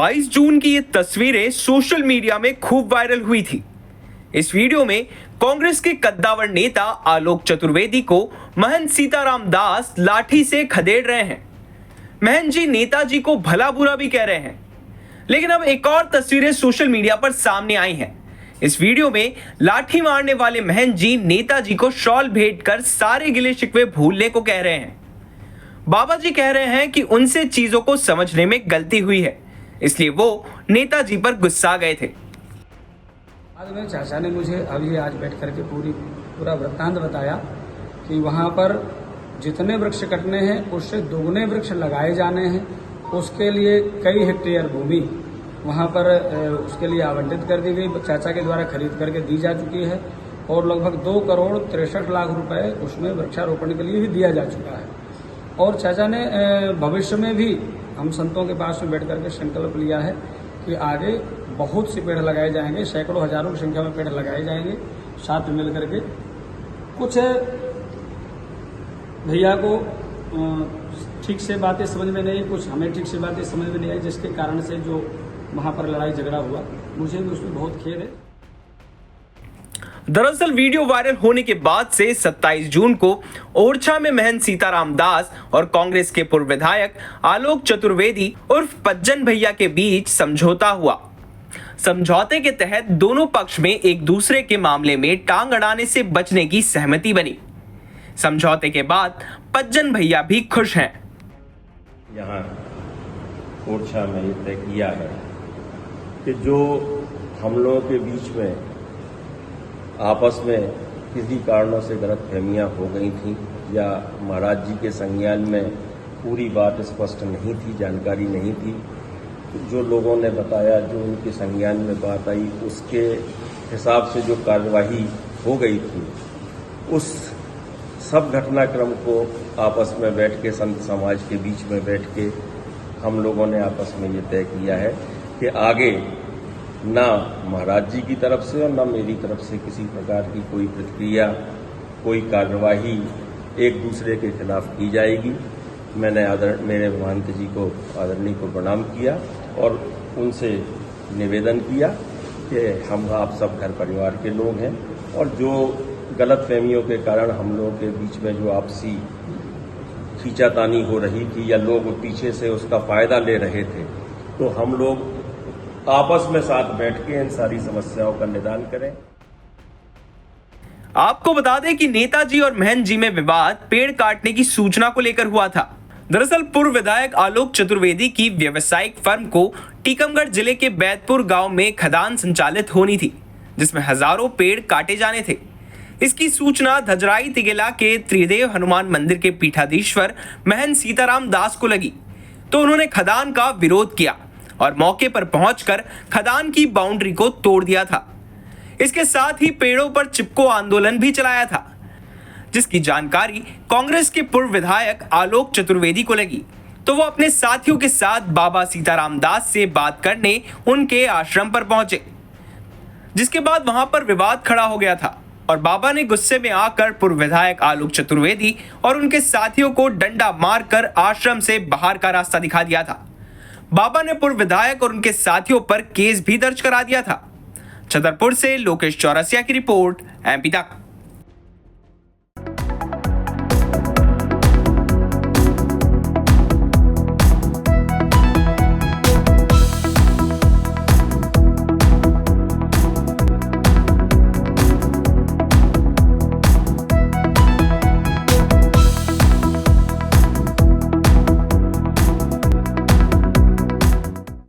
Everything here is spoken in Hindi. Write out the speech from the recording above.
22 जून की ये तस्वीरें सोशल मीडिया में खूब वायरल हुई थी। इस वीडियो में कांग्रेस के कद्दावर नेता आलोक चतुर्वेदी को महंत सीताराम दास लाठी से खदेड़ रहे हैं। महंत जी नेताजी को भला बुरा भी कह रहे हैं। लेकिन अब एक और तस्वीरें सोशल मीडिया पर सामने आई हैं। इस वीडियो में लाठी मारने वाले महंत जी नेताजी को शॉल भेंट कर सारे गिले शिकवे भूलने को कह रहे हैं। बाबा जी कह रहे हैं कि उनसे चीजों को समझने में गलती हुई है, इसलिए वो नेताजी पर गुस्सा गए थे। आज मेरे चाचा ने मुझे अभी आज बैठ करके पूरा वृत्तांत बताया कि वहाँ पर जितने वृक्ष कटने हैं उससे दोगुने वृक्ष लगाए जाने हैं। उसके लिए कई हेक्टेयर भूमि वहाँ पर उसके लिए आवंटित कर दी गई, चाचा के द्वारा खरीद करके दी जा चुकी है और लगभग 2 करोड़ 63 लाख रुपए उसमें वृक्षारोपण के लिए भी दिया जा चुका है। और चाचा ने भविष्य में भी हम संतों के पास में बैठ करके संकल्प लिया है कि आगे बहुत से पेड़ लगाए जाएंगे, सैकड़ों हजारों की संख्या में पेड़ लगाए जाएंगे। साथ में मिल करके कुछ भैया को ठीक से बातें समझ में नहीं, कुछ हमें ठीक से बातें समझ में नहीं आई, जिसके कारण से जो वहां पर लड़ाई झगड़ा हुआ, मुझे भी उसमें बहुत खेद है। दरअसल वीडियो वायरल होने के बाद से 27 जून को ओरछा में महंत सीताराम दास और कांग्रेस के पूर्व विधायक आलोक चतुर्वेदी उर्फ पज्जन भैया के बीच समझौता हुआ। समझौते के तहत दोनों पक्ष में एक दूसरे के मामले में टांग अड़ाने से बचने की सहमति बनी। समझौते के बाद पज्जन भैया भी खुश हैं। यहाँ ओरछा में ये तय किया है कि जो हम लोगों के बीच में आपस में किसी कारणों से गलतफहमियां हो गई थी या महाराज जी के संज्ञान में पूरी बात स्पष्ट नहीं थी, जानकारी नहीं थी, जो लोगों ने बताया, जो उनके संज्ञान में बात आई, उसके हिसाब से जो कार्यवाही हो गई थी, उस सब घटनाक्रम को आपस में बैठ के संत समाज के बीच में बैठ के हम लोगों ने आपस में ये तय किया है कि आगे ना महाराज जी की तरफ से और ना मेरी तरफ से किसी प्रकार की कोई प्रतिक्रिया, कोई कार्यवाही एक दूसरे के खिलाफ की जाएगी। मैंने मेरे महंत जी को आदरणीय को प्रणाम किया और उनसे निवेदन किया कि हम आप सब घर परिवार के लोग हैं और जो गलतफहमियों के कारण हम लोगों के बीच में जो आपसी खींचातानी हो रही थी या लोग पीछे से उसका फायदा ले रहे थे, तो हम लोग आपस में साथ बैठ के इन सारी समस्याओं का निदान करें। आपको बता दें कि नेताजी और महंत जी में विवाद पेड़ काटने की सूचना को लेकर हुआ था। दरअसल पूर्व विधायक आलोक चतुर्वेदी की व्यावसायिक फर्म को टीकमगढ़ जिले के बैतपुर गांव में खदान संचालित होनी थी, जिसमें हजारों पेड़ काटे जाने थे। इसकी सूचना धजराई तिगेला के त्रिदेव हनुमान मंदिर के पीठाधीश्वर महंत सीताराम दास को लगी, तो उन्होंने खदान का विरोध किया और मौके पर पहुंचकर खदान की बाउंड्री को तोड़ दिया था। इसके साथ ही पेड़ों पर चिपको आंदोलन भी चलाया था, जिसकी जानकारी कांग्रेस के पूर्व विधायक आलोक चतुर्वेदी को लगी, तो वो अपने साथियों के साथ बाबा सीताराम दास से बात करने उनके आश्रम पर पहुंचे, जिसके बाद वहां पर विवाद खड़ा हो गया था और बाबा ने गुस्से में आकर पूर्व विधायक आलोक चतुर्वेदी और उनके साथियों को डंडा मारकर आश्रम से बाहर का रास्ता दिखा दिया था। बाबा ने पूर्व विधायक और उनके साथियों पर केस भी दर्ज करा दिया था। छतरपुर से लोकेश चौरसिया की रिपोर्ट, एमपी तक।